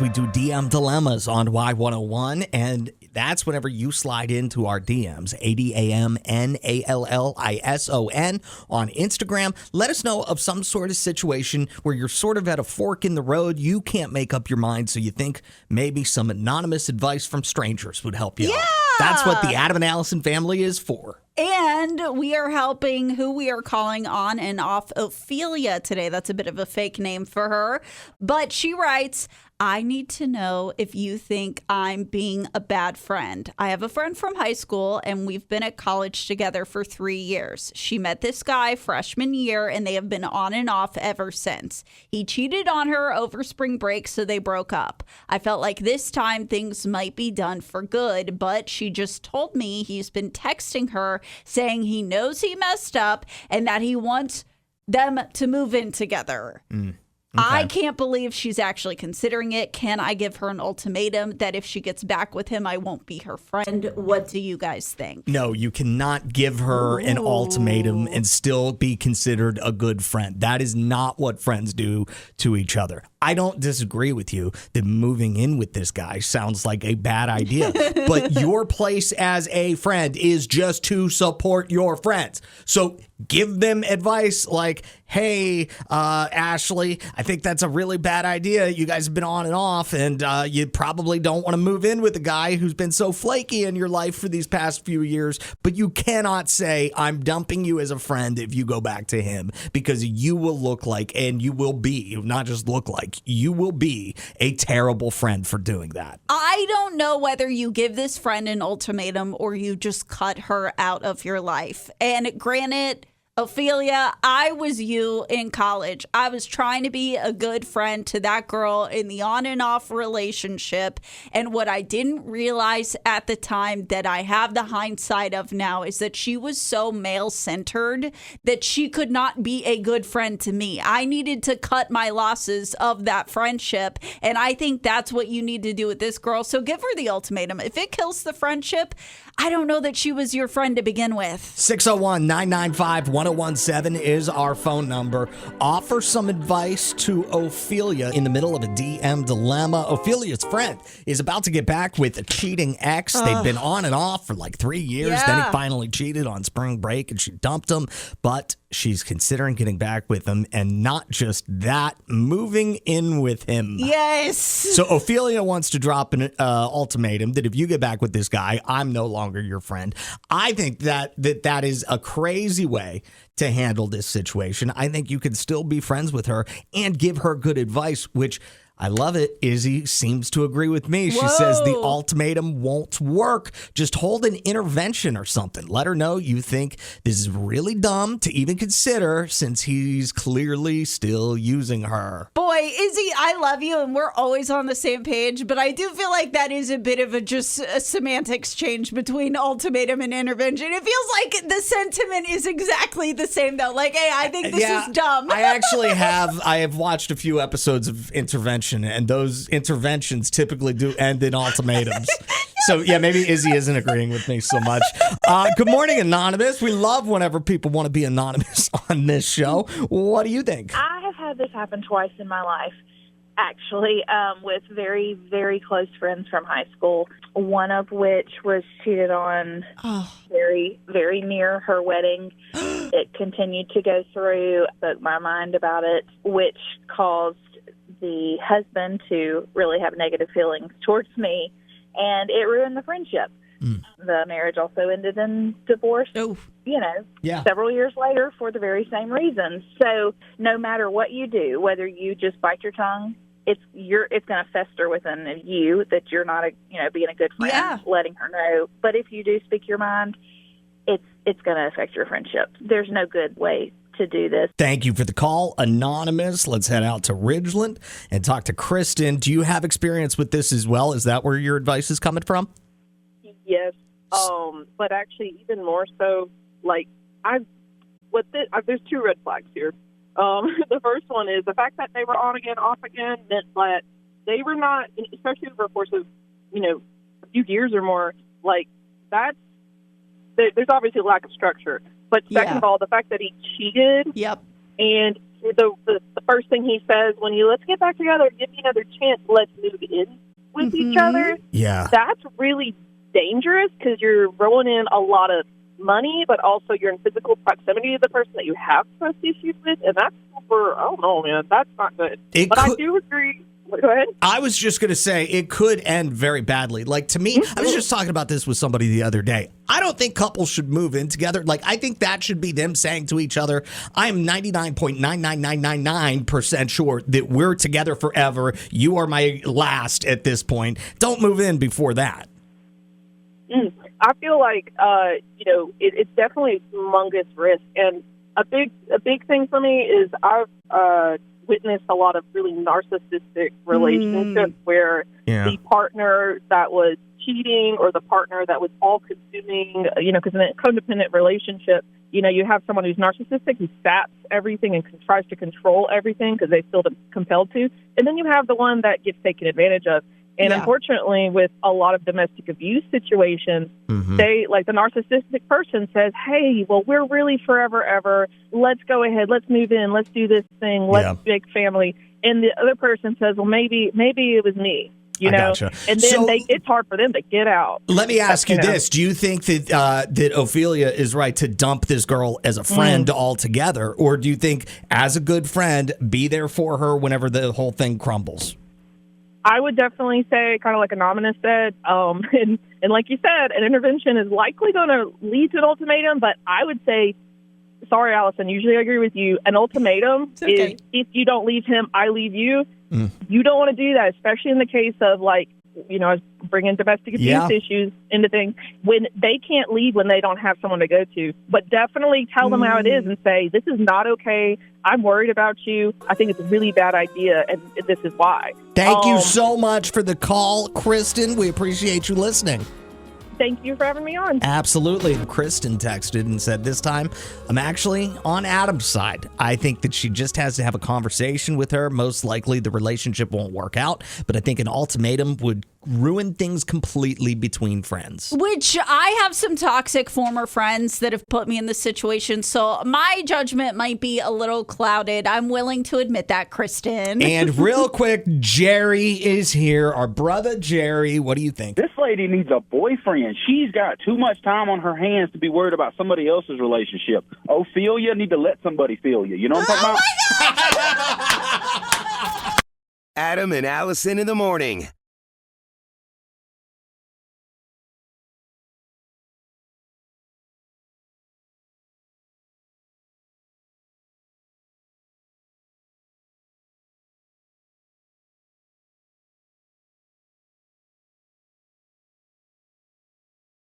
We do DM dilemmas on Y101, and that's whenever you slide into our DMs, ADAMNALLISON on Instagram. Let us know of some sort of situation where you're sort of at a fork in the road. You can't make up your mind, so you think maybe some anonymous advice from strangers would help you out. That's what the Adam and Allison family is for. And we are helping who we are calling on and off Ophelia today. That's a bit of a fake name for her. But she writes, I need to know if you think I'm being a bad friend. I have a friend from high school, and we've been at college together for 3 years. She met this guy freshman year, and they have been on and off ever since. He cheated on her over spring break, so they broke up. I felt like this time things might be done for good, but she just told me he's been texting her saying he knows he messed up and that he wants them to move in together. Okay. I can't believe she's actually considering it. Can I give her an ultimatum that if she gets back with him, I won't be her friend? What do you guys think? No, you cannot give her an ultimatum and still be considered a good friend. That is not what friends do to each other. I don't disagree with you that moving in with this guy sounds like a bad idea, but your place as a friend is just to support your friends. So give them advice like, hey, Ashley, I think that's a really bad idea. You guys have been on and off, and you probably don't want to move in with a guy who's been so flaky in your life for these past few years, but you cannot say, I'm dumping you as a friend if you go back to him, because you will look like, and you will be, not just look like, you will be a terrible friend for doing that. I don't know whether you give this friend an ultimatum or you just cut her out of your life. And granted, Ophelia, I was you in college. I was trying to be a good friend to that girl in the on and off relationship. And what I didn't realize at the time that I have the hindsight of now is that she was so male-centered that she could not be a good friend to me. I needed to cut my losses of that friendship. And I think that's what you need to do with this girl. So give her the ultimatum. If it kills the friendship, I don't know that she was your friend to begin with. 601-995-1017 is our phone number. Offer some advice to Ophelia in the middle of a DM dilemma. Ophelia's friend is about to get back with a cheating ex. They've been on and off for like 3 years. Yeah. Then he finally cheated on spring break and she dumped him. But she's considering getting back with him, and not just that, moving in with him. Yes. So Ophelia wants to drop an ultimatum that if you get back with this guy, I'm no longer your friend. I think that is a crazy way to handle this situation. I think you can still be friends with her and give her good advice, which I love it. Izzy seems to agree with me. She says the ultimatum won't work. Just hold an intervention or something. Let her know you think this is really dumb to even consider, since he's clearly still using her. Boy, Izzy, I love you, and we're always on the same page, but I do feel like that is a bit of a semantics change between ultimatum and intervention. It feels like the sentiment is exactly the same, though. Like, hey, I think this is dumb. I have watched a few episodes of Intervention, and those interventions typically do end in ultimatums. So, yeah, maybe Izzy isn't agreeing with me so much. Good morning, Anonymous. We love whenever people want to be anonymous on this show. What do you think? I have had this happen twice in my life, actually, with very, very close friends from high school, one of which was cheated on very, very near her wedding. It continued to go through, spoke my mind about it, which caused the husband to really have negative feelings towards me, and it ruined the friendship. The marriage also ended in divorce, several years later for the very same reasons. So no matter what you do, whether you just bite your tongue, it's going to fester within you that you're not being a good friend, letting her know. But if you do speak your mind, it's going to affect your friendship. There's no good way to do this. Thank you for the call, Anonymous. Let's head out to Ridgeland and talk to Kristen. Do you have experience with this as well? Is that where your advice is coming from? Yes, but actually even more so, like, there's two red flags here. The first one is the fact that they were on again, off again, meant that they were not, especially over a course of, a few years or more, like, there's obviously a lack of structure. But second of all, the fact that he cheated, and the first thing he says when let's get back together, give me another chance, let's move in with each other. Yeah. That's really dangerous because you're rolling in a lot of money, but also you're in physical proximity to the person that you have trust issues with, and that's super, I don't know, man, that's not good. I do agree. Go ahead. I was just going to say it could end very badly. Like, to me, I was just talking about this with somebody the other day. I don't think couples should move in together. Like, I think that should be them saying to each other, I am 99.99999% sure that we're together forever. You are my last at this point. Don't move in before that. I feel like, it's definitely a humongous risk. And a big thing for me is I've witnessed a lot of really narcissistic relationships where the partner that was cheating or the partner that was all-consuming, because in a codependent relationship, you have someone who's narcissistic, who saps everything and tries to control everything because they feel compelled to. And then you have the one that gets taken advantage of. And unfortunately, with a lot of domestic abuse situations, they, like the narcissistic person says, hey, well, we're really forever, ever. Let's go ahead. Let's move in. Let's do this thing. Let's make family. And the other person says, well, maybe it was me. You know, gotcha. And then it's hard for them to get out. Let me ask you this. Do you think that Ophelia is right to dump this girl as a friend altogether? Or do you think, as a good friend, be there for her whenever the whole thing crumbles? I would definitely say, kind of like Anonymous said, and like you said, an intervention is likely going to lead to an ultimatum, but I would say, sorry, Allison, usually I agree with you, an ultimatum is if you don't leave him, I leave you. You don't want to do that, especially in the case of, like, bringing domestic abuse issues into things, when they can't leave when they don't have someone to go to. But definitely tell them how it is and say, this is not okay. I'm worried about you. I think it's a really bad idea, and this is why. Thank you so much for the call, Kristen. We appreciate you listening. Thank you for having me on. Absolutely. Kristen texted and said, this time, I'm actually on Adam's side. I think that she just has to have a conversation with her. Most likely the relationship won't work out, but I think an ultimatum would ruin things completely between friends. Which I have some toxic former friends that have put me in this situation, so my judgment might be a little clouded. I'm willing to admit that, Kristen. And real quick, Jerry is here. Our brother Jerry. What do you think? This lady needs a boyfriend. She's got too much time on her hands to be worried about somebody else's relationship. Ophelia need to let somebody feel you. You know what I'm talking about? Adam and Allison in the morning.